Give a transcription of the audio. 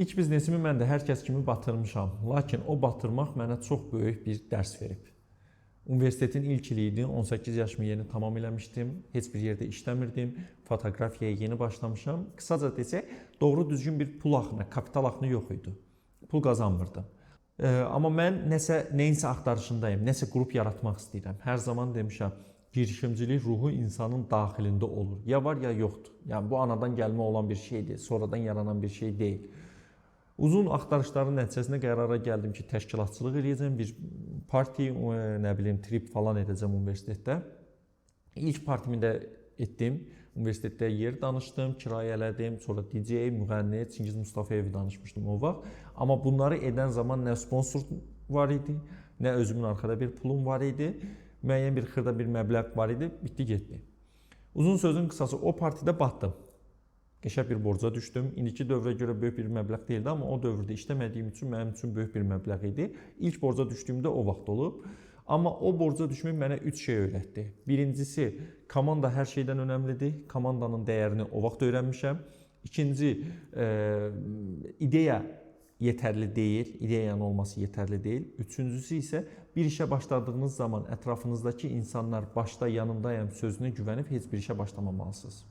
İlk biznesimi mən də hər kəs kimi batırmışam. Lakin o batırmaq mənə çox böyük bir dərs verib. Universitetin ilk iliydi, 18 yaşımı yeni tamam eləmişdim. Heç bir yerdə işləmirdim. Fotografiyaya yeni başlamışam. Qısaca desək, doğru düzgün bir pul axını, kapital axını yox idi. Pul qazanmırdım. Amma mən nəyinsə axtarışındayım, nəsə qrup yaratmaq istəyirəm. Hər zaman demişəm, girişimcilik ruhu insanın daxilində olur. Ya var, ya yoxdur. Yəni bu anadan gəlmə olan bir şeydir, sonradan yaranan bir şey deyil. Uzun axtarışların nəticəsində qərara gəldim ki, təşkilatçılıq edəcəm, bir parti, nə bilim, trip falan edəcəm universitetdə. İlk partimi də etdim. Universitetdə yer danışdım, kirayə elədim, sonra DJ, müğənni, Çingiz Mustafayevi danışmışdım o vaxt. Amma bunları edən zaman nə sponsor var idi, nə özümün arxada bir pulum var idi, müəyyən bir xırda bir məbləğ var idi, bitdi getdi. Uzun sözün qısası o partidə batdım. Qəşəng bir borca düşdüm. İndiki dövrə görə böyük bir məbləğ deyildi, amma o dövrdə işləmədiyim üçün mənim üçün böyük bir məbləğ idi. İlk borca düşdüyümdə o vaxt olub. Amma o borca düşmək mənə 3 şey öyrətdi. Birincisi, komanda hər şeydən önəmlidir. Komandanın dəyərini o vaxt öyrənmişəm. İkinci, ideya yetərli deyil, ideyanın olması yetərli deyil. Üçüncüsü isə bir işə başladığınız zaman ətrafınızdakı insanlar başda yanındayam sözünə güvənib heç bir işə başlamamalısınız.